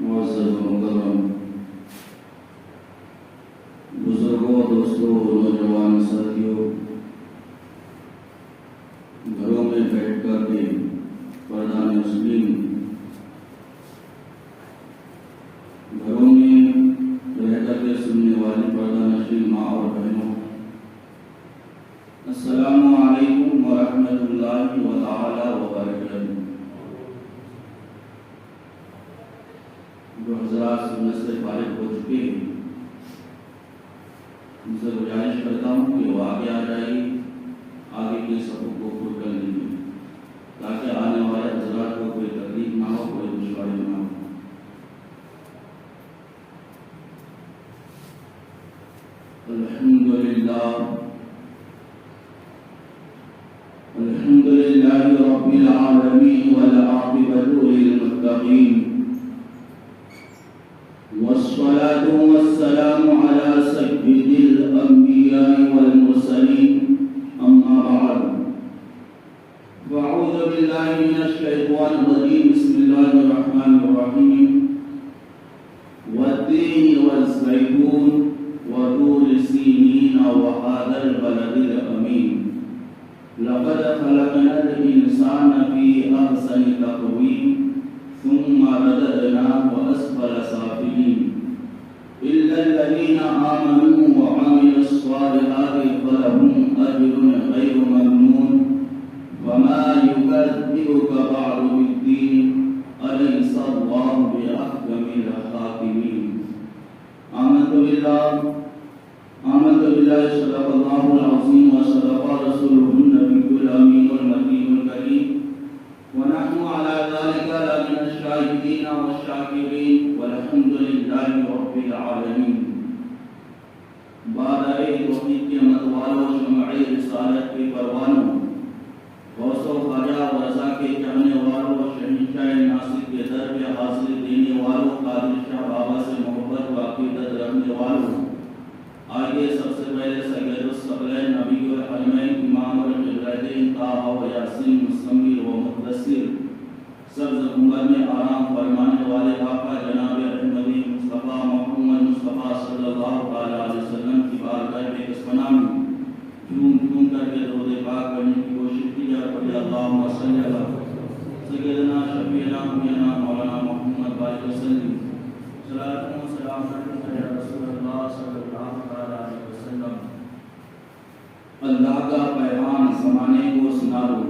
معزز و مکرم بزرگوں، دوستوں، نوجوان ساتھیوں، گھروں میں بیٹھ کر کے پردہ نشین، گھروں میں رہ کر کے سننے والی پردہ نشین ماں اور بہنوں، السلام علیکم ورحمۃ اللہ تعالی وبرکاتہ۔ جو حضرات سنت سے فارغ ہو چکے ہیں، ان سے گزارش کرتا ہوں کہ وہ آگے آ جائیے، آگے کے صفوں کو پر کر لیجیے تاکہ آنے والے حضرات کو کوئی تکلیف نہ ہو، کوئی دشواری نہ ہو۔ الحمدللہ رب العالمین والعاقبۃ للمتقین، والصلاة والسلام على سيد الأنبياء والمرسلين، أما بعد فأعوذ بالله من الشيطان الرجيم، بسم الله الرحمن الرحيم، والتين والزيتون وطور سينين وهذا البلد الأمين، لقد خلقنا الإنسان في أحسن تقويم ثم رددناه أسفل سافلين، إلا الذين آمنوا وعملوا الصالحات فلهم أجر غير ممنون، وما يكذبك بعد بالدين، أليس الله بأحكم الحاكمين۔ آمنت بالله صدق الله العظيم وصدق رسوله النبي الأمين المكين الكريم، ونحن على ذلك لمن الشاهدين والشاكرين، والحمد لله رب العالمين۔ بارہ توحید کے متوالوں، شمع رسالت کے پروانوں، غوث و خواجہ و رضا کے چاہنے والوں، شہنشاہ ناصر کے در پہ حاصل دینے والوں، قادر شاہ بابا سے محبت و عقیدت رکھنے والوں، آگے سب سے پہلے سید الثقلین نبی الحرمین امام القبلتین طٰہٰ و یاسین مزمل و مدثر، سبز گنبد میں آرام فرمانے والے آقا جناب احمدی مصطفیٰ محمد مصطفیٰ صلی اللہ علیہ وسلم کی بارگاہ میں کسمنا میں جھوم کر کے درود پاک کرنے کی کوشش کی جا رہی ہے۔ اللہم صلی علی سیدنا شفیعنا حبیبنا مولانا محمد بارک وسلم، صلاۃ و سلام علیک یا رسول اللہ صلی اللہ علیہ وسلم۔ اللہ کا پیغام زمانے کو سنا دو،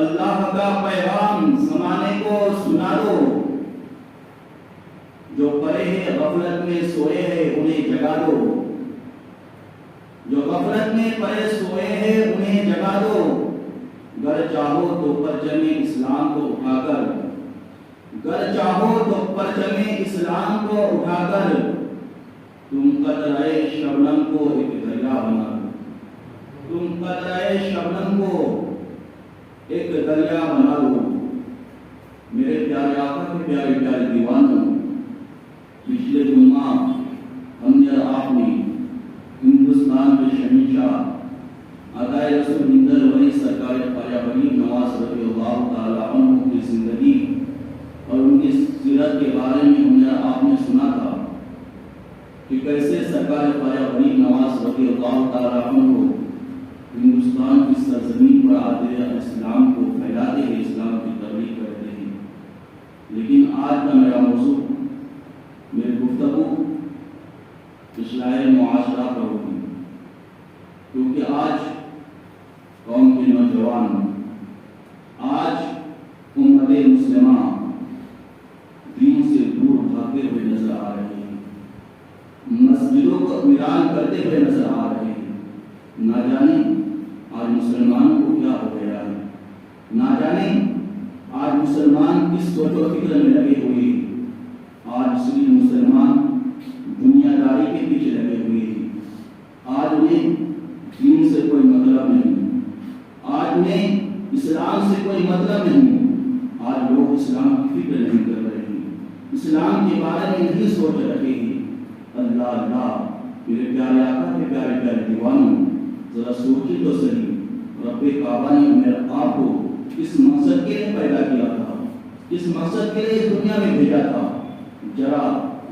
اللہ کا پیغام زمانے کو سنا دو، جو پڑے ہیں غفلت میں سوئے ہیں انہیں جگا دو، جو غفلت میں پڑے سوئے ہیں انہیں جگا دو، گر چاہو تو پرچم اسلام کو اٹھا کر، گر چاہو تو پرچم اسلام کو اٹھا کر، تم قطرہ شبنم کو ایک دریا بنا دو، تم قطرہ شبنم کو ایک دریا بنا دو۔ میرے پیارے آقا کے پیارے پیارے دیوانوں، پچھلے جمعہ ہم نے آپ نے ہندوستان کے شہنشاہ عطائے رسول ہندر ولی سرکار خواجہ غریب نواز رضی اللہ تعالیٰ عنہ کی زندگی اور ان کی سیرت کے بارے میں ہم نے آپ نے سنا تھا کہ کیسے سرکار خواجہ غریب نواز رضی اللہ تعالیٰ عنہ ہندوستان کی سرزمین پر آتے ہیں، اسلام کو پھیلاتے ہیں، اسلام کی تبلیغ کرتے ہیں۔ لیکن آج کا میرا موضوع، میری گفتگو اصلاح معاشرہ پر ہوگی، کیونکہ آج قوم کے نوجوان، آج امت مسلمہ دین سے دور بھاگتے ہوئے نظر آ رہے ہیں، مسجدوں کو ویران کرتے ہوئے نظر آ رہے ہیں۔ نہ جانے آج مسلمان کو کیا ہو گیا ہے، نہ جانے آج مسلمان کس سوچ و فکر میں لگے ہوئے ہیں۔ آج مسلمان دنیا داری کے پیچھے لگے ہوئے ہیں، آج انہیں دین سے کوئی مطلب نہیں، آج انہیں اسلام سے کوئی مطلب نہیں، آج لوگ اسلام کی فکر نہیں کر رہے ہیں، اسلام کے بارے میں نہیں سوچ رہے ہیں۔ اللہ اللہ، میرے پیارے آقا کے پیارے پیارے دیوانوں، ذرا سوچی تو صحیح، رب کعبہ نے میرے آپ کو اس مقصد کے لیے پیدا کیا تھا کس مقصد کے لیے اس دنیا میں بھیجا تھا،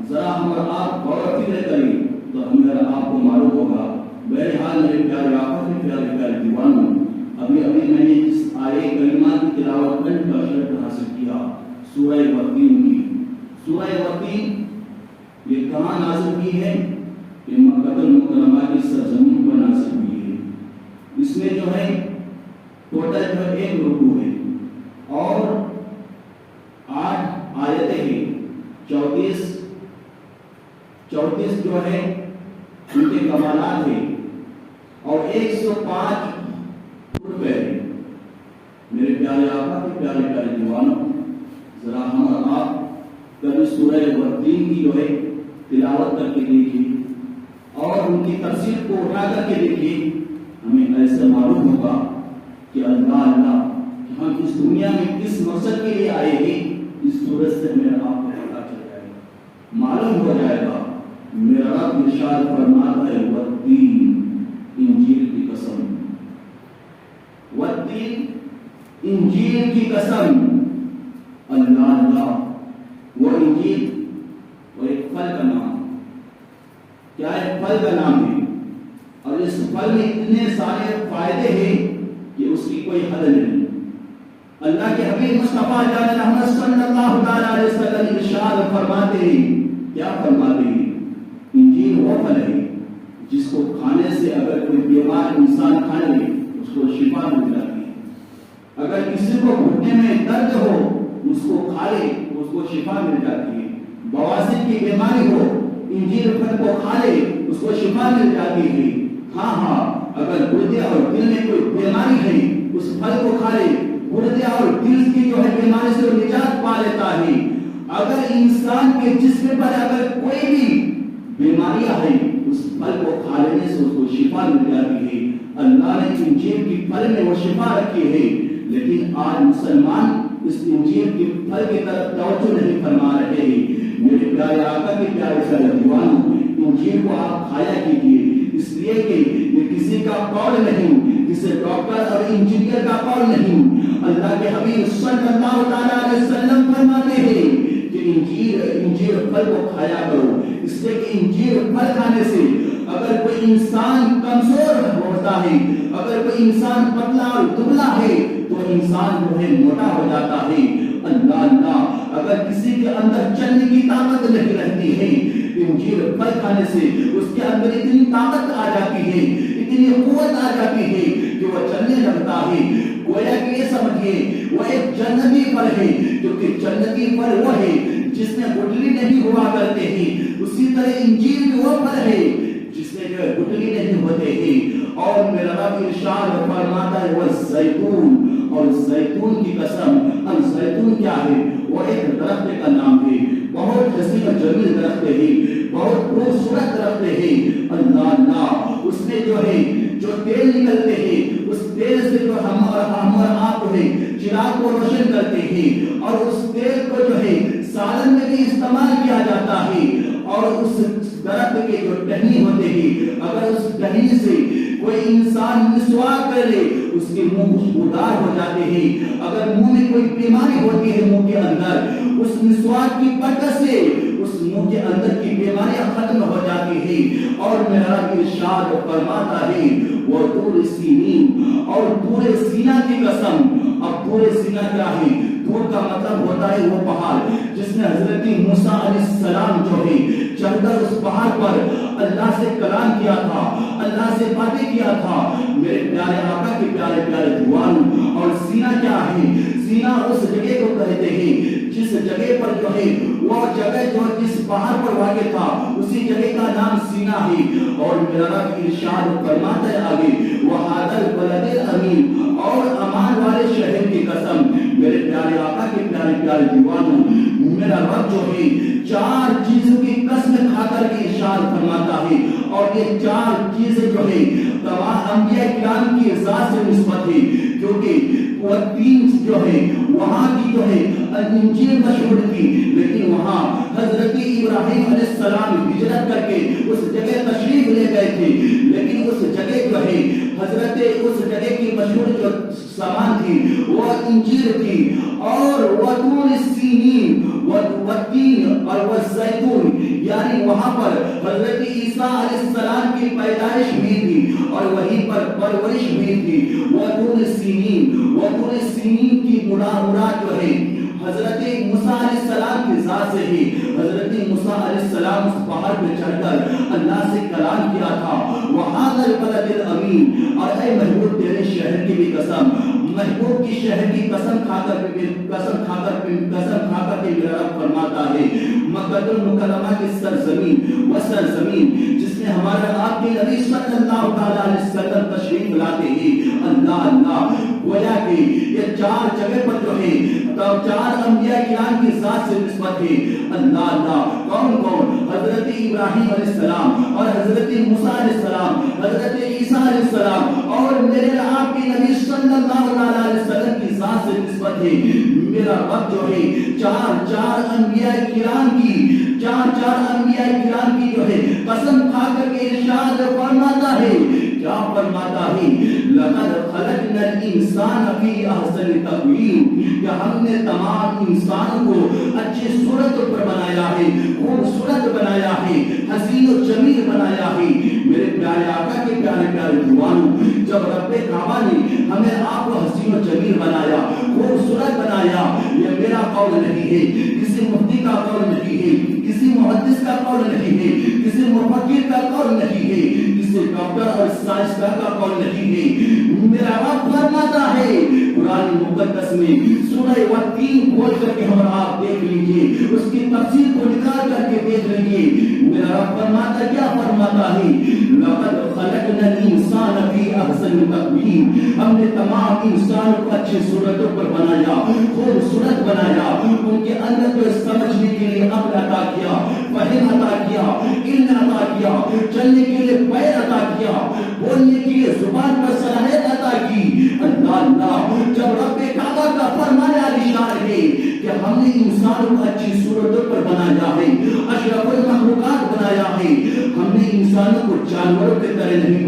ذرا ہم اور آپ غور و فکر کریں تو ہمیں اور آپ کو معلوم ہوگا۔ بہرحال میرے پیارے آقا کے پیارے پیارے دیوانوں، ابھی میں نے اس آیے کریمہ کی تلاوت کرنے کا شرف حاصل کیا، سورہ والتین کی۔ سورہ والتین یہ کہاں نازل کی ہے؟ یہ مکہ المکرمہ کی سرزمین پر نازل ہوئی ہے۔ اس میں جو ہے ٹوٹل جو ہے 1 رکوع ہے اور 8 آیتیں ہیں، 34 جو ہے ان کے کمالات ہیں اور 105 رکوع ہیں۔ میرے پیارے آقا کے پیارے پیارے دیوانوں، ذرا ہم اور آپ کبھی سورہ والتین کی جو ہے تلاوت کر کے دیکھیے اور ان کی تفسیر کو اٹھا کر کے دیکھیے، ہمیں ایسے معلوم ہوگا کہ اللہ کہ ہم اس دنیا میں کس مقصد کے لیے آئے ہیں۔ اس صورت سے ہمیں آپ کو پتہ چل جائے گا، معلوم ہو جائے گا۔ میرا رب ارشاد فرماتا ہے والتین، انجیل کی قسم، والتین، انجیل کی قسم، اللہ وہ انجیل وہ ایک پھل کا نام، کیا ایک پھل کا نام ہے، اور اس پھل میں اتنے سارے فائدے ہیں کہ اس کی کوئی حد نہیں۔ اللہ کے حبیب مصطفیٰ جان محمد صلی اللہ علیہ وسلم ارشاد فرماتے ہیں، کیا فرماتے ہیں؟ انجیل وہ پھل ہے جس کو کھانے سے اگر کوئی بیمار انسان کھا لے اس کو شفا مل جاتی ہے، اگر کسی کو گھٹنے میں درد ہو اس کو کھا لے اس کو شفا مل جاتی ہے، بواسیر کی بیماری ہو انجیر پھل کو کھا لے اس کو شفا مل جاتی ہے۔ ہاں اگر گردے اور دل میں کوئی بیماری ہے اس پھل کو کھا لے گردے اور دل کی جو ہے بیماری سے نجات پا لیتا ہے۔ اگر انسان کے جسم پر اگر کوئی بھی بیماریاں ہیں اس پھل کو کھا لینے سے اس کو شفا مل جاتی ہے۔ اللہ نے انجیر کی پھل میں وہ شفا رکھی ہے، لیکن آج مسلمان اس انجیر کے پھل کی طرف توجہ نہیں فرما رہے ہیں۔ میرے پیارے آقا کے پیارے پیارے دیوانوں، انجیر کو آپ کھایا کیجیے، اس لیے کہ یہ کسی کا قول نہیں، کسی ڈاکٹر اور انجینئر کا قول نہیں۔ اللہ کے حبیب صلی اللہ علیہ وسلم فرماتے ہیں کہ انجیر پھل کو کھایا کرو، اس لیے کہ انجیر پھل کھانے سے اگر کوئی انسان کمزور ہوتا ہے، اگر کوئی انسان پتلا اور دبلا ہے تو انسان جو ہے موٹا ہو جاتا ہے۔ اللہ اگر کسی کے اندر چلنے کی طاقت نہیں رہتی ہے، انجیر پھل کھانے سے اس کے اندر اتنی طاقت آ جاتی ہے، اتنی قوت آ جاتی ہے کہ وہ چلنے لگتا ہے۔ گویا کہ یہ سمجھیے وہ ایک جنتی پھل ہے، کیونکہ جنتی پھل وہ ہے جس میں گٹلی نہیں ہوا کرتے ہیں، اسی طرح انجیر بھی وہ پھل ہے جس میں جو ہے گٹلی نہیں ہوتے ہیں۔ اور میرا رب ارشاد فرماتا ہے وہ زیتون، اور زیتون کی قسم، اب زیتون کیا ہے؟ وہ ایک درخت کا نام ہے، بہت حسین و جمیل درخت ہے، بہت خوبصورت درخت ہے۔ اللہ اس میں جو ہے جو تیل نکلتے ہیں اس تیل سے جو ہم اور آپ جو ہے چراغ کو روشن کرتے ہیں، اور اس تیل کو جو ہے سالن میں بھی استعمال کیا جاتا ہے۔ اور اس درخت کے جو ٹہنی ہوتے ہیں اگر اس ٹہنی سے کوئی انسان مسواک کر لے اس کے منہ خوشبودار ہو جاتے ہیں۔ اگر منہ میں کوئی بیماری ہوتی ہے منہ کے اندر، اس مسواک کی برکت سے اس منہ کے اندر کی بیماریاں ختم ہو جاتی ہیں۔ اور میرا ارشاد فرماتا ہے وہ طور سینین، اور طور سینا کی قسم۔ اب طور سینا کیا ہے؟ طور کا مطلب ہوتا ہے وہ پہاڑ جس میں حضرت موسیٰ علیہ السلام جو ہے چڑھ کر اس پہاڑ پر اللہ سے کلام کیا تھا، اللہ سے باتیں کیا تھا۔ میرے پیارے آقا کے پیارے پیارے دیوان، اور سینہ کیا ہے؟ سینہ اس جگہ کو کہتے ہیں جس جگہ پر جو ہے وہ جگہ جو جس پہاڑ پر واقع تھا اسی جگہ کا نام سینہ ہے۔ اور میرا رب ارشاد فرماتا ہے آگے وَهَذَا الْبَلَدِ الْأَمِينِ، اور امان والے شہر کی قسم۔ میرے پیارے آقا کے پیارے پیارے دیوانوں، میرا رب جو ہے 4 چیزوں کی قسم کھا کر کے ارشاد فرماتا ہے، اور یہ 4 چیزیں جو ہے تمام انبیاء کرام کی ذات سے نسبت ہے، کیونکہ وہ 3 جو ہے وہاں کی جو ہے انجیل مشہور تھی، لیکن وہاں حضرت ابراہیم علیہ السلام ہجرت کر کے اس جگہ تشریف لے گئے تھے، لیکن اس جگہ جو ہے حضرت اس جگہ کی مشہور جو سامان تھی وہ انجیل تھی، اور وہ طور السینین والتین اور والزیتون، یعنی وہاں پر حضرت عیسیٰ علیہ السلام کی پیدائش ہوئی تھی اور وہیں پر پرورش ہوئی تھی۔ وطور السینین، وطور السینین کی مراد جو ہے حضرت موسیٰ علیہ السلام کی ذات سے ہی، حضرت موسیٰ علیہ السلام اس پہاڑ پہ چڑھ کر اللہ سے کلام کیا تھا۔ وَهَذَا الْبَلَدِ الْأَمِينَ، اور اے محبوب تیرے شہر کی بھی قسم، محبوب کی شہر کی قسم کھا کر کے میرا رب فرماتا ہے مکہ المکرمہ کی سرزمین، وہ سرزمین جس میں ہمارے آپ کے نبی صلی اللہ علیہ وسلم تشریف لاتے ہی اللہ اللہ گویا کہ یہ چار جگہ پر جو ہے چار انبیاء کرام کی ذات سے نسبت ہے اللہ اللہ۔ کون کون؟ حضرت ابراہیم علیہ السلام اور حضرت موسیٰ علیہ السلام، حضرت عیسیٰ علیہ السلام اور میرے آپ کے نبی صلی اللہ علیہ وسلم کی ذات سے نسبت ہے۔ میرا رب جو ہے چار انبیاء کرام کی جو ہے قسم کھا کر کے ارشاد فرماتا ہے، کیا فرماتا ہے؟ لقد خلقنا الانسان فی احسن تقویم، کہ ہم نے تمام انسانوں کو اچھی صورت پر بنایا ہے، خوبصورت بنایا ہے، حسین و جمیل بنایا ہے۔ میرے پیارے آقا کے پیارے پیارے جوانوں، جب رب کعبہ نے ہمیں آپ کو حسین و جمیل بنایا، خوبصورت بنایا، یہ میرا قول نہیں ہے، کسی مفتی کا قول نہیں ہے، کسی محدث کا قول نہیں ہے، کسی مفکر کا قول نہیں ہے، کسی ڈاکٹر اور سائنسدان کا قول نہیں ہے۔ میرا رب فرماتا ہے قرآن مقدس میں سورہ والتین کھول کر کے ہم آپ دیکھ لیجئے، اس کی تفسیر کو نکال کر کے دیکھ لیجئے۔ میرا رب فرماتا کیا فرماتا ہے؟ لقد خلقنا الانسان فی احسن تقویم، ہم نے تمام انسانوں کو اچھی صورتوں پر بنایا، خوبصورت بنایا، ان کے اندر کو سمجھنے کے لیے عقل عطا کیا، فہم عطا کیا، علم عطا کیا، چلنے کے لیے پیر عطا کیا، بولنے کے لیے زبان پر صلاحیت عطا کی۔ اللہ اللہ، جب رب کعبہ کا فرمان عالیشان ہے کہ ہم نے انسانوں کو اچھی صورتوں پر بنایا ہے، اشرف المخلوقات بنایا ہے، ہم نے انسانوں کو جانوروں کی طرح نہیں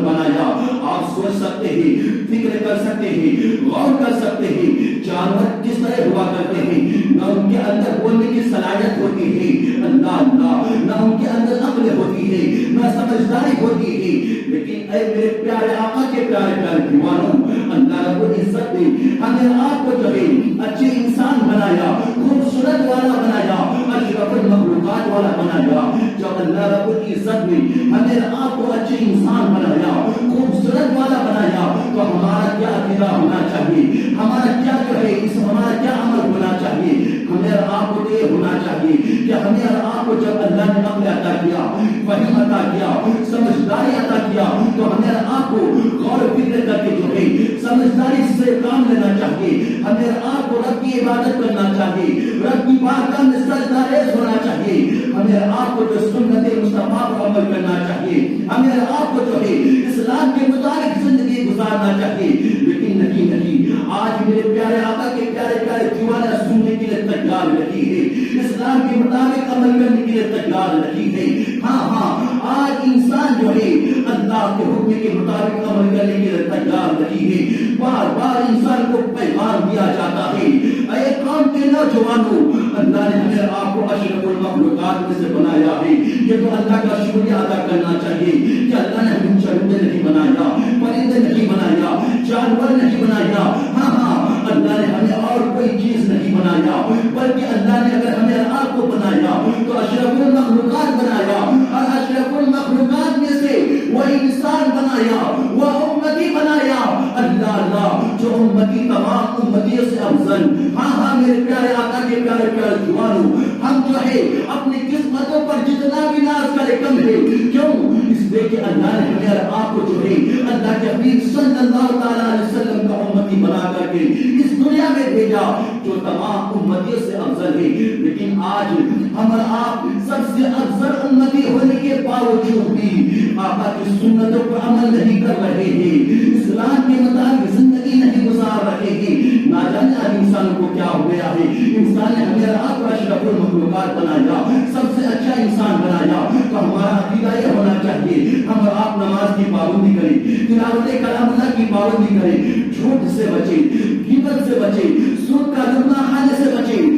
بنایا۔ آپ سوچ سکتے ہیں، فکر کر سکتے ہیں، غور کر سکتے ہیں، جانور کس طرح ہوا کرتے ہیں، نہ ان کے اندر بولنے کی صلاحیت ہوتی ہے اللہ اللہ، نہ ان کے اندر عقل ہوتی ہے، نہ سمجھداری ہوتی ہے، لیکن اے میرے پیارے آقا کے پیارے پیارے دیوانوں، اللہ رب العزت نے ہمیں آپ کو جو ہے اچھے انسان بنایا، خوبصورت والا بنایا، اشرف المخلوقات والا بنایا۔ جب اللہ رب العزت نے ہمیں آپ کو اچھے انسان بنایا، خوبصورت والا بنایا، تو ہمارا کیا عقیدہ ہونا چاہیے، ہمارا کیا جو ہے ہمارا کیا عمل ہونا چاہیے؟ ہمیں آپ کو یہ ہونا چاہیے کہ ہمیں آپ کو جب اللہ نے عقل عطا کیا، فہم عطا کیا، سمجھداری عطا کیا، تو ہمیں آپ کو غور و فکر کر کے جو ہے سمجھداری سے کام لینا چاہیے، ہمیں آپ کو رب کی عبادت کرنا چاہیے، رب کی بارگاہ میں سجدہ ریز ہونا چاہیے، ہمیں آپ کو جو سنت مصطفیٰ پر عمل کرنا چاہیے، ہمیں آپ کو جو ہے اسلام کے مطابق زندگی گزارنا چاہیے۔ لیکن نہیں، آج میرے پیارے آقا کے پیارے پیارے دیوانے سننے کے لیے تیار نہیں ہے، اسلام کے مطابق عمل کرنے کے لیے تیار نہیں ہے۔ ہاں آج انسان جو ہے اللہ کے حکم کے مطابق عمل کرنے کے لیے تیار نہیں ہے۔ بار بار انسان کو پیغام دیا جاتا ہے، اے قوم کے نوجوانوں، اللہ نے ہمیں آپ کو اشرف المخلوقات میں سے بنایا ہے۔ یہ تو اللہ کا شکریہ ادا کرنا چاہیے کہ اللہ نے ہمیں چرندے نہیں بنایا، پرندے نہیں بنایا، جانور نہیں بنایا۔ ہاں اللہ نے ہمیں اور کوئی چیز نہیں بنایا، بلکہ اللہ نے اگر ہمیں آپ کو بنایا تو اشرف المخلوقات بنایا، اور اشرف المخلوقات میں سے وہ انسان بنایا، وہ امتی بنایا۔ اللہ اللہ، جو امتی تمام امتیوں سے افضل۔ ہاں میرے پیارے آقا کے پیارے پیارے جوانوں، ہم جو ہے اپنی قسمتوں پر جتنا بھی ناز کرے کم ہے۔ کیوں؟ اس لیے کہ اللہ نے ہمیں آپ کو جو ہے اللہ کے حبیب صلی اللہ علیہ وسلم کا امتی بنا کر کے اس دنیا میں بھیجا جو تمام امتیوں سے افضل ہے۔ لیکن آج ہم اور آپ سب سے افضل امتی ہونے کے باوجود بھی آقا کی سنتوں پر عمل نہیں کر رہے ہیں، اسلام کے مطابق زندگی نہیں گزار رہے ہیں۔ نہ جانے اب انسان کو کیا ہو گیا ہے۔ انسان نے ہمیں آپ کو اشرف المخلوقات بنایا، سب سے اچھا انسان بنایا، تو ہمارا عقیدہ یہ ہونا چاہیے ہم اور آپ نماز کی پابندی کریں، تلاوت کلام اللہ کی پابندی کریں، جھوٹ سے بچیں، غیبت سے بچیں، سود کا لقمہ کھانے سے بچیں،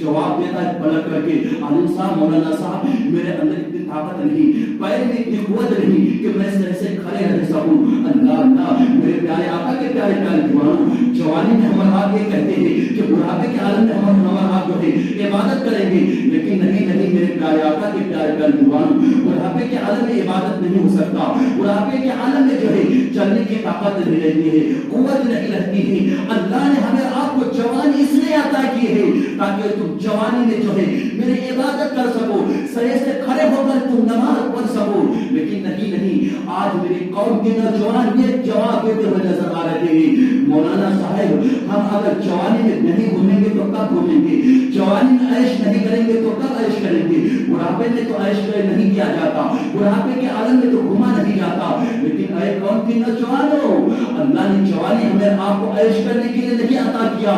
جواب دیتا ہے پلٹ کر کے، عالم صاحب، مولانا صاحب، میرے اندر اتنی طاقت نہیں، پیر میں اتنی قوت نہیں کہ میں اس طرح سے کھڑے رہ سکوں۔ اللہ اللہ، میرے پیارے آقا کے پیارے پیارے جوانوں، جوانی میں ہمارے آپ یہ کہتے ہیں کہ بڑھاپے کے عالم میں ہمارے آپ جو ہے عبادت کریں گے، لیکن نہیں میرے پیارے آقا کے پیارے پیارے جوانوں، بڑھاپے کے عالم میں عبادت نہیں ہو سکتا۔ بڑھاپے کے عالم میں جو ہے چلنے کی طاقت نہیں رہتی ہے، قوت نہیں رہتی ہے۔ اللہ نے ہمیں آپ کو جوانی اس لیے عطا کی ہے تاکہ تم جوانی میں جو ہے میری عبادت کر سکو، صحیح سے کھڑے ہو کر تم نماز پڑھ سکو۔ لیکن نہیں، آج میری قوم کے نوجوان یہ جواب دیتے ہوئے نظر آ رہے ہیں، مولانا صاحب ہم اگر جوانی میں نہیں گھومیں گے تو کب گھومیں گے؟ جوانی میں عیش نہیں کریں گے تو کب عیش کریں گے؟ بڑھاپے میں تو عیش نہیں کیا جاتا، بڑھاپے کے عالم میں تو گھوما نہیں جاتا۔ لیکن اے قوم کے نوجوانوں، اللہ نے جوانی ہمیں آپ کو عیش کرنے کے لیے نہیں عطا کیا،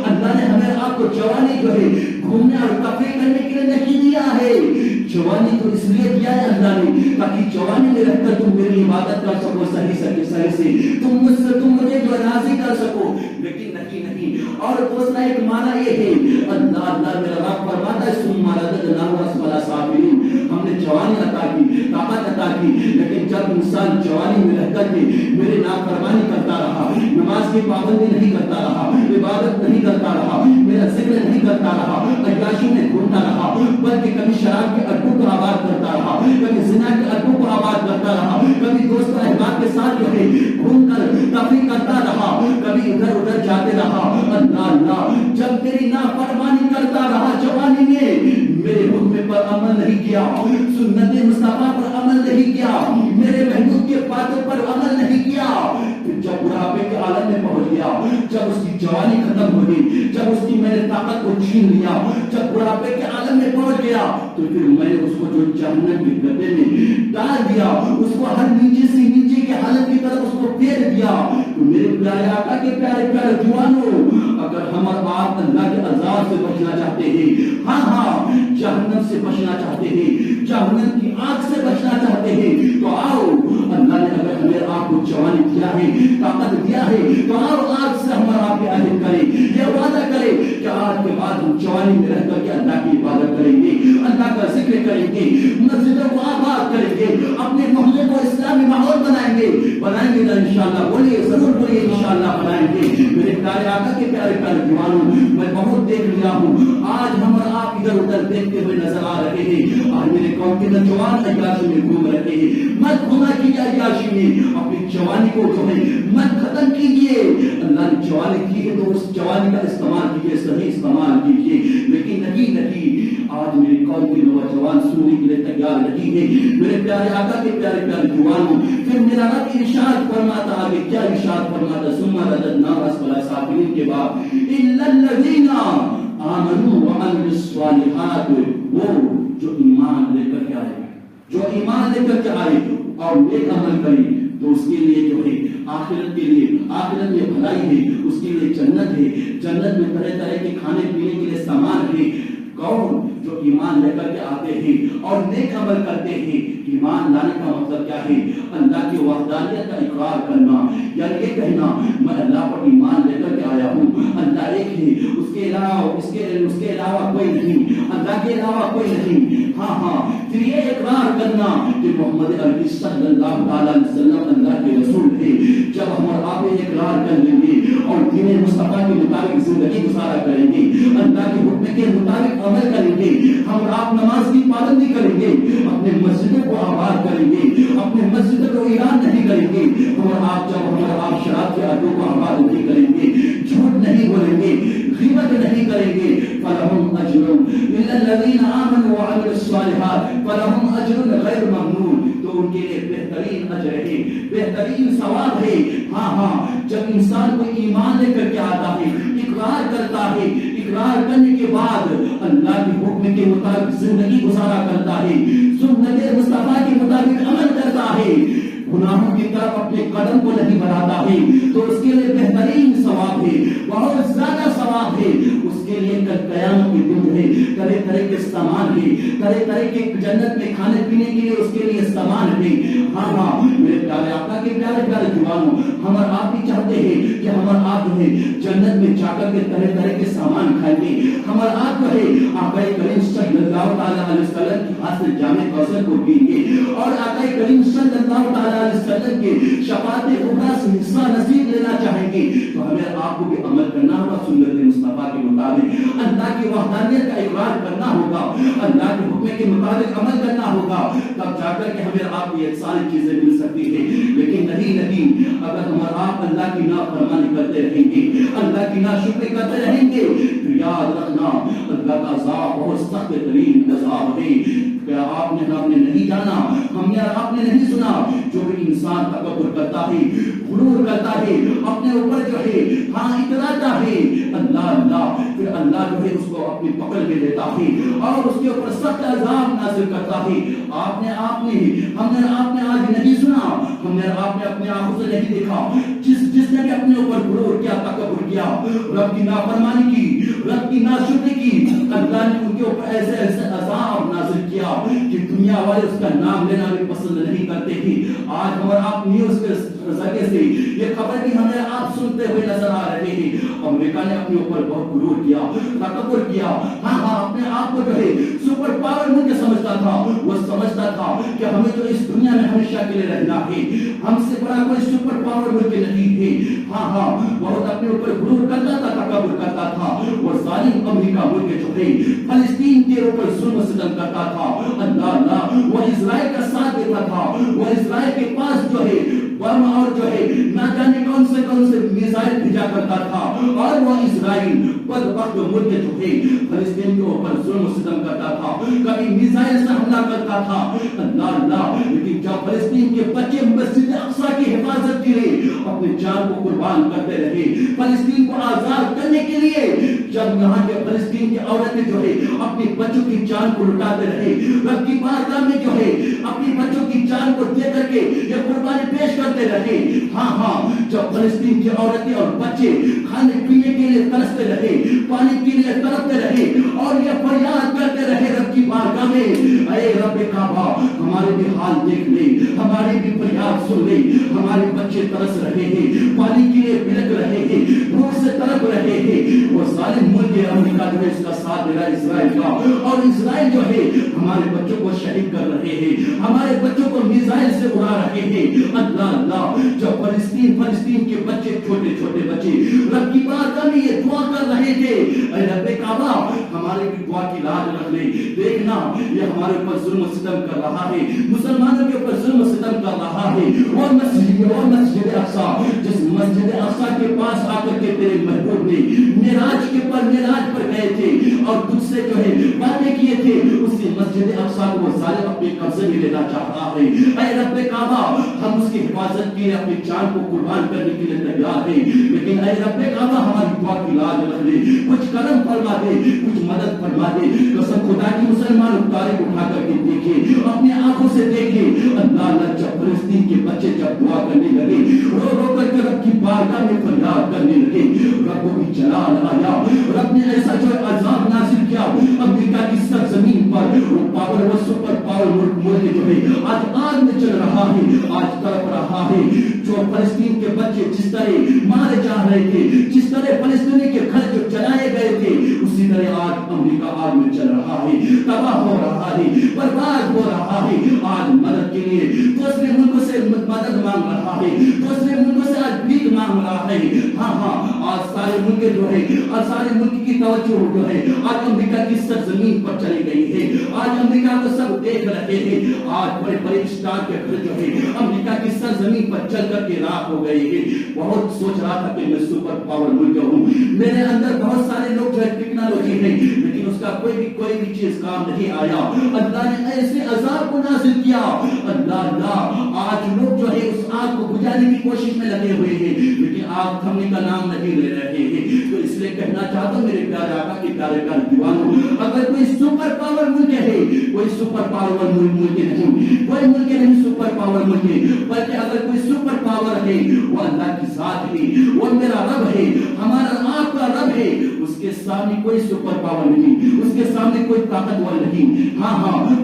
اللہ نے ہمیں آپ کو جوانی جو ہے گھومنے اور تفریح کرنے کے لیے نہیں دیا ہے۔ جوانی تو اس لیے دیا ہے اللہ نے تاکہ جوانی میں رہ کر تم میری عبادت کر سکو، صحیح سے تم مجھے جو راضی کر سکو۔ لیکن نہیں، اور دوسرا ایک معنی یہ ہے، اللہ میرا رب فرماتا ہے ثم رددناہ اسفل سافلین، ہم نے جوانی عطا کی، طاقت عطا کی، لیکن جب انسان جوانی میں رہ کر کے میرے نافرمانی کرتا رہا، نماز کی پابندی نہیں کرتا رہا، عبادت نہیں کرتا رہا، میرا ذکر نہیں کرتا رہا، عیاشی میں گھومتا رہا، بلکہ کبھی شراب کے اڈوں کو آباد کرتا رہا، کبھی زنا کے اڈوں کو آباد کرتا رہا، کبھی دوست احباب کے ساتھ جو ہے گھوم کر تفریح کرتا رہا، کبھی ادھر ادھر جاتے رہا، اللہ جب میری نافرمانی کرتا رہا جوانی میں، میرے حکم پر عمل نہیں کیا، سنت مصطفیٰ پر عمل نہیں کیا، میرے محبوب کے باتوں پر عمل نہیں کیا، پھر جب بڑھاپے کے عالم میں پہنچ گیا، جب اس کی جوانی ختم ہو گئی، جب اس کی میں نے طاقت کو چھین لیا، جب بڑھاپے کے عالم میں پہنچ گیا، تو پھر میں نے اس کو جو جہنم کے گڈھے میں ڈال دیا، اس کو ہر نیچے سے نیچے کے حالت کی طرف اس کو پھیر دیا۔ تو میرے پیارے آقا کے پیارے پیارے جوانوں، اگر ہم اور آپ اللہ کے عذاب سے بچنا چاہتے ہیں، ہاں جہنم سے بچنا چاہتے ہیں، جہنم کی آگ سے بچنا چاہتے ہیں، تو آؤ، اللہ نے اگر ہمیں آپ کو جوانی دیا ہے، طاقت دیا ہے، تو آؤ آج سے ہم اور آپ کے عہد کریں، یہ وعدہ کریں کہ آج کے بعد ہم جوانی میں رہ کر کے اللہ کی عبادت کریں گے، اللہ کا ذکر کریں گے، مسجدوں کو آباد کریں گے، اپنے محلے کو اسلامی ماحول بنائیں گے نا انشاءاللہ، بولیے ضرور بولیے انشاءاللہ بنائیں گے۔ میرے پیارے آقا کے پیارے پیارے جوانوں، میں بہت دیکھ لیا ہوں، آج ہم اور آپ ادھر ادھر دیکھتے ہوئے نظر آ رہے ہیں، آج میرے قوم کے نوجوان عیاشی میں گھوم رہے ہیں، مت گھوما کیجیے عیاشی میں، اپنی جوانی کو جو ہے مت ختم کیجیے، اللہ نے جوانی کی ہے تو اس جوانی کا استعمال کیجیے، صحیح استعمال کیجیے، لیکن نہیں، آج میری قوم کے نوجوان سننے کے لیے تیار نہیں ہے۔ میرے پیارے آقا کے پیارے پیارے جوانوں، پھر میرا رب ارشاد فرماتا آگے، کیا ارشاد فرماتا؟ ثم رددناہ اسفل سافلین کے بعد الا الذین آمنوا وعملوا الصالحات، وہ جو ایمان لے کر کے آئے، جو ایمان لے کر کے آئے اور نیک عمل کرے، تو اس کے لیے جو ہے آخرت کے لیے، آخرت میں بھلائی ہے، اس کے لیے جنت ہے، جنت میں طرح طرح کے کھانے پینے کے لیے سامان ہے۔ کون؟ جو ایمان لے کر کے آتے ہیں اور نیک عمل کرتے ہیں۔ ایمان لانے کا مطلب کیا ہے؟ اللہ کی وحدانیت کا اقرار کرنا، یعنی یہ کہنا میں اللہ پر ایمان لے کر کے آیا ہوں، اللہ ایک ہے، اس کے علاوہ کوئی نہیں، اللہ کے علاوہ کوئی نہیں۔ ہاں پھر یہ اقرار کرنا کہ محمد عربی صلی اللہ علیہ وسلم اللہ کے رسول ہے۔ جب ہم اور آپ اقرار کر لیں گے اور دین مصطفیٰ کے مطابق زندگی گزارا کریں گے، اللہ کے حکم کے مطابق عمل کریں گے، ہم اور آپ نماز کی پابندی کریں گے، اپنے مسجدوں کو آباد کریں گے، اپنے مسجدوں کو ویران نہیں کریں گے، ہم اور آپ جب ہم اور آپ شراب کے اڈوں کو آباد نہیں کریں گے، جھوٹ نہیں بولیں گے، غیبت نہیں کریں گے، فلہم اجر الا الذین آمنوا وعملوا الصالحات فلہم اجر غیر ممنون، تو ان کے لیے بہترین اجر ہے، بہترین ثواب ہے۔ ہاں جب انسان کو ایمان لے کر کے آتا ہے، اقرار کرتا ہے، اقرار کرنے کے بعد اللہ کے حکم کے مطابق زندگی گزارا کرتا ہے، سنت مصطفیٰ کے مطابق عمل کرتا ہے، گناہوں کی طرف اپنے قدم کو نہیں بڑھاتا ہے، تو اس کے لیے بہترین ثواب ہے، بہت زیادہ ثواب ہے۔ اس کے لیے کل قیامت کے دن ہے، طرح طرح کے سامان ہے، طرح طرح کے جنت میں کھانے پینے کے لیے اس کے لیے سامان ہے۔ ہاں میرے پیارے آقا کے پیارے پیارے جوانوں، ہم آپ بھی چاہتے ہیں کہ ہم آپ جو ہے جنت میں جا کر کے طرح طرح کے سامان کھائیں گے، آقا کریم صلی اللہ تعالی علیہ وسلم کی ہاتھ سے جام کوثر کو پئیں گے اور آقا کریم صلی اللہ تعالی علیہ وسلم کے شفاعت کبریٰ سے حصہ نصیب لینا چاہیں گے تو ہمیں آپ کو بھی عمل کرنا ہوگا سنت مصطفیٰ کے مطابق، اللہ کی وحدانیت کا اقرار کرنا ہوگا، اللہ کے حکم کے مطابق عمل کرنا ہوگا، تب جا کر کے ہمیں آپ کو یہ ساری چیزیں مل سکتی ہے۔ لیکن نہیں اگر ہم آپ اللہ کی نافرمانی کرتے رہیں گے، اللہ کی ناشکری کرتے رہیں گے تو یاد رکھنا اللہ کا عذاب بہت سخت ترین عذاب ہے۔ کیا آپ نے نہیں جانا، ہم نے آپ نے نہیں سنا، جو بھی انسان تکبر کرتا ہے، غرور کرتا ہے، اپنے اوپر جو ہے اتراتا ہے، اللہ پھر اللہ جو ہے اس کو اپنی پکڑ میں لیتا ہے اور اس کے اوپر سخت عذاب نازل کرتا ہے۔ ہم نے آپ نے آج نہیں سنا، ہم نے آپ نے اپنے آنکھوں سے نہیں دیکھا، جس نے بھی اپنے اوپر غرور کیا، تکبر کیا، رب کی نافرمانی کی، رب کی ناشکری کی، اللہ نے ان کے اوپر ایسے عذاب نازل کیا کہ دنیا والے اس کا نام لینا بھی پسند نہیں کرتے تھے۔ آج ہمارا آپ نیوز کے ذریعے سے یہ خبر بھی ہمیں آپ سنتے ہوئے نظر آ رہے ہیں، امریکہ نے اپنے اوپر بہت غرور کیا، تکبر کیا، اپنے آپ کو جو ہے سپر پاور ملک سمجھتا تھا، وہ سمجھتا تھا کہ ہمیں تو اس دنیا میں ہمیشہ کے لیے رہنا ہے، ہم سے بڑا کوئی سپر پاور ملک نہیں ہے۔ بہت اپنے اوپر غرور کرتا تھا، تکبر کرتا تھا، اور ظالم امریکہ ملک جو ہے فلسطین کے اوپر ظلم و ستم کرتا تھا، اللہ وہ اسرائیل کا ساتھ دیتا تھا، وہ اسرائیل کے پاس جو ہے بم اور جو ہے نہ جانے کون سے میزائل بھیجا کرتا تھا، اور وہ اسرائیل بدبخت ملک جو ہے فلسطین کے اوپر ظلم و ستم کرتا تھا، کبھی میزائل سے حملہ کرتا تھا، اللہ لیکن جب فلسطین کے بچے مسجد اقصی کی حفاظت کے لیے اپنے جان کو قربان کرتے رہے، فلسطین کو آزاد کرنے کے لیے جب یہاں کے فلسطین کی عورتیں جو ہے اپنی بچوں کی جان کو لٹاتے رہے، رب کی بارگاہ میں جو ہے اپنی بچوں کی جان کو دے کر کے یہ قربانی پیش کرتے رہے، جب فلسطین کی عورتیں اور بچے کھانے پینے کے لیے ترستے رہے، پانی کے لیے تڑپتے رہے اور یہ فریاد کرتے رہے رب کی بارگاہ میں، اے رب کعبہ ہمارے بھی حال دیکھ لے، ہماری بھی فریاد سن لے، ہمارے بچے ترس رہے ہیں، پانی کے لیے بلک رہے ہیں، بھوک سے تڑپ رہے ہیں، وہ ظالم ملک امریکہ جو ہے اس کا ساتھ دے رہا ہے اسرائیل کا، اور اسرائیل جو ہے ہمارے بچوں کو شہید کر رہے ہیں، ہمارے بچوں کو میزائل سے اڑا رہے ہیں، اللہ جب فلسطین کے بچے چھوٹے بچے رب کی بارگاہ میں یہ دعا کر رہے تھے، اے رب کعبہ ہمارے بھی دعا کی لاج رکھ لے، دیکھنا یہ ہمارے اوپر ظلم و ستم کر رہا ہے، مسلمانوں کے اوپر ظلم و ستم کر رہا ہے، اور مسجد اقصی، جس مسجد اقصی کے پاس آ کر کے تیرے محبوب نے معراج پر گئے تھے اور تجھ سے جو ہے وعدے کیے تھے، اسی مسجد اقصی کو وہ ظالم اپنے قبضے میں لینا چاہ رہا ہے، اے رب کعبہ ہم اس کی حفاظت کے لیے اپنی جان کو قربان کرنے کے لیے تیار ہیں، لیکن اے رب کعبہ ہماری دعا کی لاج رکھ لے، کچھ کرم فرما دے، کچھ مدد فرما دے، قسم خدا کی مسلمان تاریخ اٹھا کر کے دیکھے، اپنے آنکھوں سے دیکھے، اللہ جب فلسطین کے بچے جب دعا کرنے لگے، رو کر کے رب کی بارگاہ میں فریاد کرنے لگے، رب کو بھی جلال آیا، رب نے ایسا جو عذاب نازل کیا امریکہ کی سرزمین پر، وہ سپر پاور ملک جو ہے آج آگ میں چل رہا ہے، آج تڑپ رہا ہے، جو فلسطین کے بچے جس طرح مارے جا رہے تھے، جس طرح فلسطینی کے گھر جو جلائے گئے تھے، اسی طرح آج امریکہ آگ میں چل رہا ہے، تباہ ہو رہا ہے، برباد ہو رہا ہے، آج مدد کے لیے دوسرے ملکوں سے مدد مانگ رہا ہے، دوسرے ملکوں سے آج بھیک مانگ رہا ہے، آج سارے ملک جو ہے اور سارے ملک کی توجہ جو ہے آج امریکہ کی سرزمین پر چلی گئی ہے، آج امریکہ کو سب دیکھ رہے ہیں، آج بڑے بڑے اسٹار کے گھر جو ہے امریکہ کی سرزمین پر چل کر کے راکھ ہو گئی ہے۔ بہت سوچ رہا تھا کہ میں سپر پاور ملک ہوں، میرے اندر بہت سارے لوگ جو ہے ٹیکنالوجی ہے، لیکن اس کا کوئی بھی چیز کام نہیں آیا، اللہ نے ایسے عذاب کو نازل کیا، اللہ آج لوگ جو ہے اس آگ کو بجھانے کی کوشش میں لگے ہوئے ہیں، لیکن آگ تھمنے کا نام نہیں لے رہے ہیں، تو اس لیے کہنا چاہتا ہوں میرے پیارے آقا کے پیارے دیوانوں، اگر کوئی سپر پاور ملک ہے، کوئی سپر پاور ملک نہیں، کوئی ملک نہیں سپر پاور ملک، بلکہ اگر کوئی سپر پاور ہے وہ اللہ کی ذات ہے، وہ میرا رب ہے، ہمارا آپ کا رب ہے، اس کے سامنے کوئی سپر پاور نہیں، اس کے سامنے کوئی طاقتور نہیں،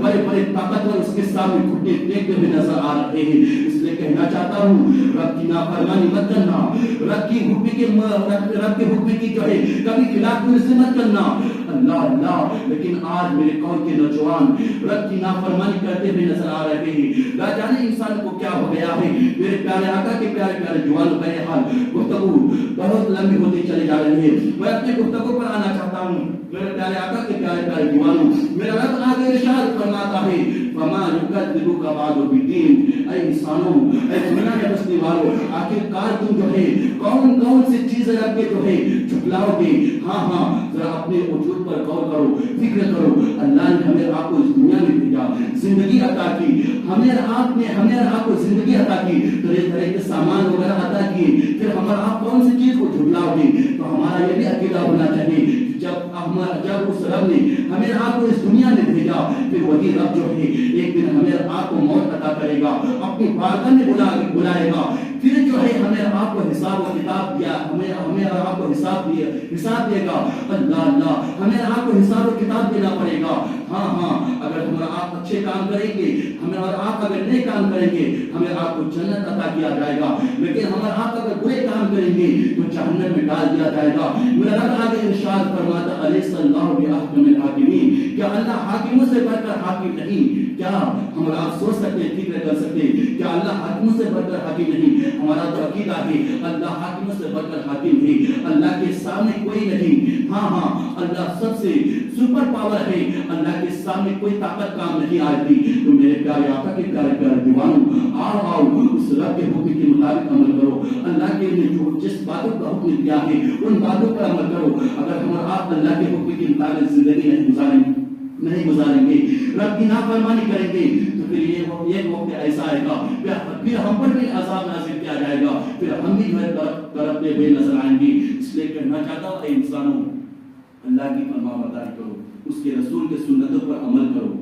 بڑے بڑے طاقتور اس کے سامنے گھٹنے ٹیکتے ہوئے نظر آ رہے ہیں، اس لیے کہنا چاہتا ہوں رب کی نافرمانی مت کرنا، رب کے حکم کی جو ہے کبھی خلاف ورزی مت کرنا، اللہ اللہ، لیکن آج میرے قوم کے نوجوان رب کی نافرمانی کرتے ہوئے نظر آ رہے ہیں۔ نہ جانے انسان کو کیا ہو گیا ہے۔ میرے پیارے آقا کے پیارے پیارے جوان بہرحال گفتگو بہت لمبی ہوتی چلی جا رہی ہے، میں اپنے گفتگو پر آنا چاہتا ہوں۔ میرے پیارے آقا کے پیارے پیارے جوانوں، میرا رب آگے ارشاد فرماتا ہے فما یکذبک بعد بالدین، اے انسانوں، اے دنیا کے بسنے والوں، آخرکار تم جو ہے کون کون سی چیزیں رب کے جو ہے جھٹلاؤ گے؟ ہاں ذرا اپنے وجود پر غور کرو، فکر کرو۔ اللہ نے ہمیں آپ کو اس دنیا میں بھیجا، زندگی عطا کی، ہمیں آپ کو زندگی عطا کی، طرح طرح کے سامان وغیرہ عطا کیے، پھر ہمارا آپ کون سی چیز کو جھٹلاؤ گے؟ تو ہمارا یہ بھی عقیدہ ہونا چاہیے جب اس رب نے ہمیں آپ کو اس دنیا میں بھیجا، پھر وہی رب جو ہے ایک دن ہمیں آپ کو موت عطا کرے گا، اپنی بارگاہ میں بلائے گا، پھر جو ہے ہمیں آپ کو حساب و کتاب دیا، ہمیں آپ کو حساب دے گا۔ اللہ اللہ، ہمیں آپ کو حساب و کتاب دینا پڑے گا۔ ہاں اگر ہم آپ اچھے کام کریں گے، ہمیں اور آپ اگر نئے کام کریں گے، ہمیں آپ کو جنت عطا کیا جائے گا، لیکن ہم آپ اگر برے کام کریں گے تو جہنم میں ڈال دیا جائے گا۔ میرا رب آگے ارشاد فرماتا الیس اللہ بأحکم الحاکمین، کیا اللہ حاکموں سے بڑھ کر حاکم نہیں؟ کیا ہم آپ سوچ سکتے، فکر کر سکتے کیا اللہ حاکموں سے بڑھ کر حاکم نہیں؟ ہمارا تو عقیدہ ہے اللہ حاکموں سے بڑھ کر حاکم ہے، اللہ کے سامنے کوئی نہیں۔ ہاں اللہ سب سے سپر پاور ہے، اللہ کے سامنے کوئی طاقت کام نہیں آتی۔ تو میرے پیارے آقا کے پیارے پیارے دیوانوں، آؤ اس رب کے حکم کے مطابق عمل کرو۔ اللہ کے نے جو جس باتوں کا حکم دیا ہے ان باتوں پر عمل کرو۔ اگر ہم آپ اللہ کے حکم کے مطابق زندگی نہیں گزاریں گے، رب کی نافرمانی کریں گے، تو پھر یہ وقت ایسا آئے گا پھر ہم پر بھی عذاب نازل کیا جائے گا، پھر ہم بھی تڑپتے ہوئے نظر آئیں گے۔ اس لیے کہنا چاہتا ہوں اے انسانوں، اللہ کی فرما برداری کرو، اس کے رسول کے سنتوں پر عمل کرو۔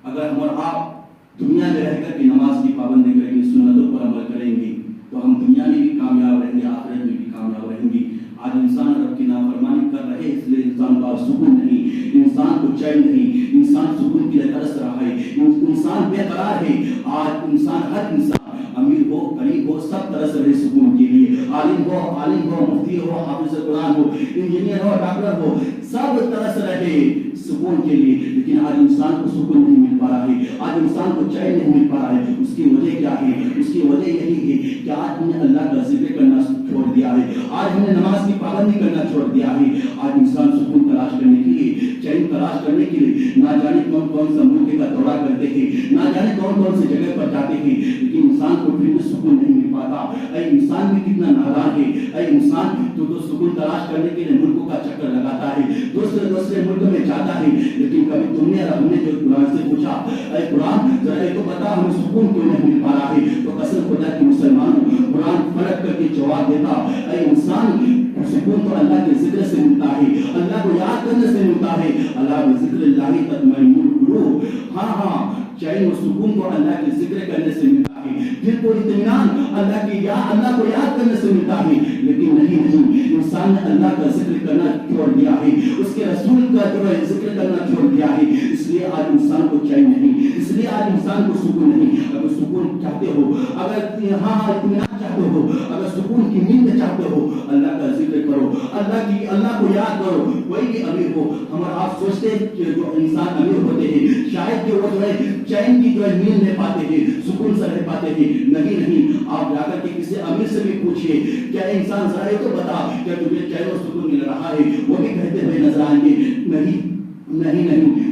اگر ہم اور آپ دنیا میں رہ کر کے نماز کی پابندی کریں گے، سنتوں پر عمل کریں گے، تو ہم دنیا میں بھی کامیاب رہیں گے، آخرت میں بھی کامیاب رہیں گے۔ آج انسان رب کی نافرمانی کر رہے، اس لیے انسان کا سکون نہیں، انسان کو چین نہیں، انسان سکون کے لیے ترس رہا ہے، انسان بے قرار ہے۔ آج ہر انسان امیر ہو غریب ہو سب ترس رہے سکون کے لیے، عالم ہو مفتی ہو حافظ قرآن ہو انجینئر ہو ڈاکٹر ہو، سب ترس رہے سکون کے لیے، لیکن آج انسان کو سکون نہیں مل پا رہا ہے، آج انسان کو چین نہیں مل پا رہا ہے۔ اس کی وجہ کیا ہے؟ اس کی وجہ یہی ہے کہ آج ہم نے اللہ کا ذکر کرنا چھوڑ دیا ہے، آج ہم نے نماز کی پابندی کرنا چھوڑ دیا ہے۔ آج انسان سکون تلاش کرنے کے لیے، چین تلاش کرنے کے لیے نہ جانے کون سا ملک کا دورہ کرتے ہیں، نہ جانے کون سی جگہ پر جاتے ہیں، لیکن انسان کو پھر بھی سکون نہیں مل پاتا۔ اے انسان بھی کتنا نادان ہے، اے انسان تو سکون تلاش کرنے کے لیے ملکوں کا چکر لگاتا ہے، دوسرے ملک میں جاتا ہے، لیکن کبھی تم نے ہم نے جو قرآن سے پوچھا اے قرآن ذرا تو بتا ہمیں سکون کیوں نہیں مل پا رہا ہے؟ تو قسم خدا کی مسلمانوں قرآن پلٹ کر کے جواب دیتا اے انسان، سکون تو اللہ کے ذکر سے ملتا ہے، اللہ کو یاد کرنے سے ملتا ہے، اللہ بذکر اللہ تطمئن القلوب۔ ہاں چین و سکون کو اللہ کے ذکر کرنے سے ملتا ہے، دل کو اطمینان اللہ کو یاد کرنے سے ملتا ہے، لیکن نہیں انسان نے اللہ کا ذکر کرنا چھوڑ دیا ہے، اس کے رسول کا جو ہے ذکر کرنا چھوڑ دیا ہے، اس لیے آج انسان کو چین نہیں، اس لیے آج انسان کو سکون نہیں۔ اگر سکون چاہتے ہو، اگر اطمینان چاہتے ہو، اگر سکون کی نیند چاہتے ہو، اللہ کا ذکر کرو، اللہ کو یاد کرو۔ کوئی بھی امیر ہو، ہم آپ سوچتے ہیں کہ جو انسان امیر ہوتے ہیں شاید کہ وہ جو ہے چین کی جو ہے نیند لے پاتے ہیں، سکون سے رہ پاتے ہیں، نہیں آپ جا کر کے کسی امیر سے بھی پوچھئے کیا انسان ذرا یہ تو بتا کیا تجھے چین اور سکون مل رہا ہے؟ وہ بھی کہتے ہوئے نظر آئیں گے نہیں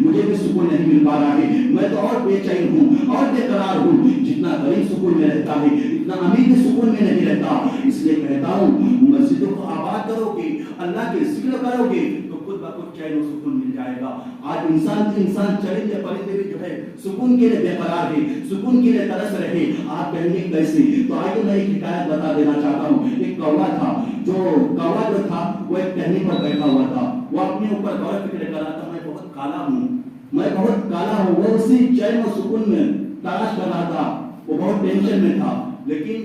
مجھے بھی سکون نہیں مل پا رہا ہے، میں تو اور بے چین ہوں اور بے قرار ہوں۔ جتنا غریب سکون میں رہتا ہے اتنا امیر بھی سکون میں نہیں رہتا۔ اس لیے کہتا ہوں مسجدوں کو آباد کرو گے، اللہ کے ذکر کرو گے تو خود بخود چین و سکون مل جائے گا۔ آج انسان چرندے پرندے بھی جو ہے سکون کے لیے بے قرار ہے، سکون کے لیے ترس رہے، آپ کہیں گے کیسے؟ تو آئیے میں ایک حکایت بتا دینا چاہتا ہوں۔ ایک کوا تھا، جو تھا وہ ایک ٹہنی پر بیٹھا ہوا تھا، وہ اپنے اوپر غور فکر کر رہا تھا میں بہت کالا ہوں، وہ اسی چین و سکون میں تلاش کر رہا تھا، وہ بہت ٹینشن میں تھا، لیکن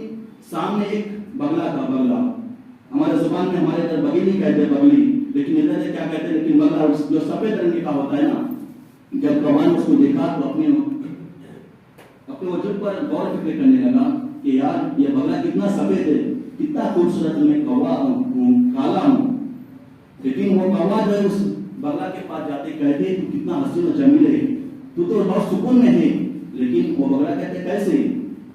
سامنے ایک بگلا تھا۔ بگلا ہمارے زبان میں ہمارے ادھر بگلی نہیں کہتے، بگلی، لیکن ادھر سے کیا کہتے ہیں، لیکن بگلا جو سفید رنگ کا ہوتا ہے نا، جب کمان اس کو دیکھا تو اپنے وجود پر غور فکر کرنے لگا کہ یار یہ بگلا کتنا سفید ہے، کتنا خوبصورت، میں کوا ہوں، کالا ہوں، لیکن وہ کوا جو ہے اس بغلا کے پاس جاتے کہتے تو کتنا حسین و جمیل ہے، تو بہت سکون میں ہے، لیکن وہ بغلا کہتے کیسے؟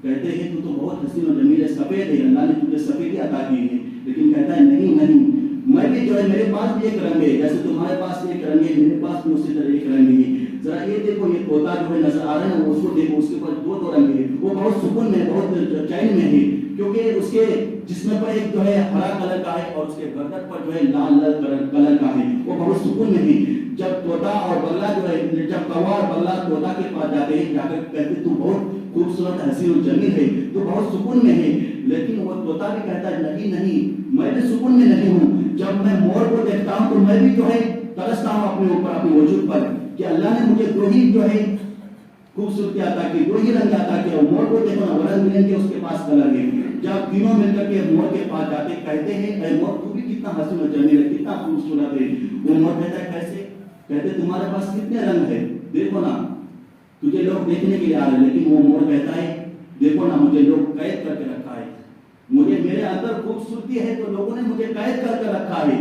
کہتے ہیں تو بہت حسین و جمیل ہے، سفید ہے، اللہ نے تجھے سفیدی عطا کی ہے، لیکن کہتا ہے نہیں میں بھی جو ہے میرے پاس بھی ایک رنگ ہے، جیسے تمہارے پاس بھی ایک رنگ ہے میرے پاس بھی اسی طرح ایک رنگ ہے، ذرا یہ دیکھو یہ طوطا جو ہے نظر آ رہا ہے نا، اس کو دیکھو، اس کے پاس دو رنگ ہے، وہ بہت سکون میں بہت چین میں ہے، کیونکہ اس کے جسم پر ایک جو ہے ہرا کلر کا ہے اور اس کے گردن پر جو ہے لال کلر کا ہے، وہ بہت سکون میں ہے۔ جب طوطا اور بگلا جو ہے، جب کوا اور بگلا طوطا کے پاس جاتے ہیں، جا کر کہتے تو بہت خوبصورت حسین و جمیل ہے، تو بہت سکون میں ہے، لیکن وہ طوطا بھی کہتا ہے نہیں میں بھی سکون میں نہیں ہوں، جب میں مور کو دیکھتا ہوں تو میں بھی جو ہے ترستا ہوں اپنے اوپر، اپنے وجود پر، کہ اللہ نے مجھے دو ہی جو ہے خوبصورتی عطا کی، دو ہی رنگ عطا کیا، مور کو دیکھو نا رنگ ملیں گے، اس کے پاس کلر ہے، جب تینوں مل کر کے مور کے پاس جاتے کہتے ہیں اے مور تو بھی کتنا حسین و جمیل ہے، کتنا خوبصورت ہے، وہ مور کہتا ہے کیسے؟ کہتے تمہارے پاس کتنے رنگ ہے، دیکھو نا تجھے لوگ دیکھنے کے لیے آ رہے، لیکن وہ مور کہتا ہے دیکھو نا مجھے لوگ قید کر کے رکھا ہے، مجھے میرے اندر خوبصورتی ہے تو لوگوں نے مجھے قید کر کے رکھا ہے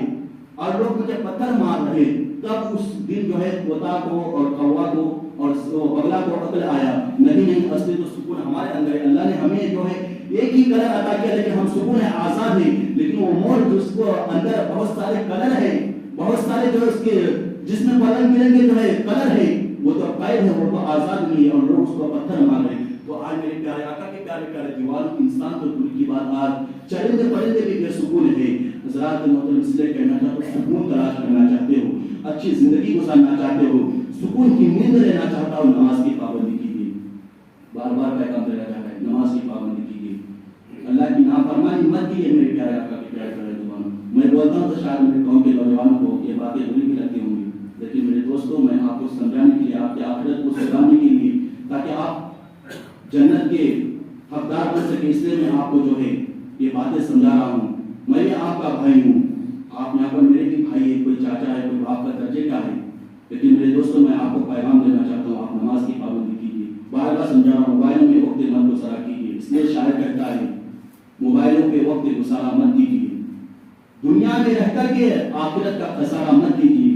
اور لوگ مجھے پتھر مار رہے۔ تب اس دن جو ہے طوطا کو اور کوا کو اور بگلا کو عقل آیا، نہیں اصلی تو سکون ہمارے اندر ہے، اللہ نے ہمیں جو ہے ایک ہی کلر عطا کیا، لیکن ہم سکون ہے، آزاد ہے، لیکن وہ مور جس کو اندر بہت سارے کلر ہے، بہت سارے جو اس کے جس میں رنگ برنگے جو ہے کلر ہے، وہ تو قید ہے، وہ تو آزاد نہیں ہے، اور لوگ اس کو پتھر مار رہے۔ تو آج میرے پیارے آقا کے پیارے دیوانوں، انسان تو دور کی بات، آج چرندے پرندے بھی بے سکون ہے۔ حضرات محترم، اس لیے کہنا چاہتا ہوں، سکون تلاش کرنا چاہتے ہو، اچھی زندگی گزارنا چاہتے ہو، سکون کی نیند لینا چاہتا ہو، نماز کی پابندی کیجیے، بار بار پیغام دینا چاہتا ہے، نماز کی پابندی کیجیے، اللہ کی نافرمانی مت کیجیے۔ میرے پیارے آقا کے پیارے دیوانوں، میں بولتا ہوں تو شاید میرے قوم کے نوجوانوں کو یہ باتیں بری بھی لگتی ہوں گی، لیکن میرے دوستوں میں آپ کو سمجھانے کے لیے، آپ کی آخرت کو سجانے کے لیے، تاکہ آپ جنت کے حقدار بن سکے، اس لیے میں آپ کو جو ہے یہ باتیں سمجھا رہا ہوں۔ میں بھی آپ کا بھائی ہوں، آپ یہاں پر میرے بھی بھائی ہے، کوئی چاچا ہے، کوئی باپ کا درجے کا ہے، لیکن میرے دوستوں میں آپ کو پیغام دینا چاہتا ہوں، آپ نماز کی پابندی کیجیے، بار بار سمجھا رہا ہوں، موبائلوں میں وقت مت گزارا کیجیے، اس لیے شاعر کہتا ہے موبائلوں پہ وقت گزارا مت کیجیے، دنیا میں رہ کر کے آخرت کا خسارہ مت کیجیے،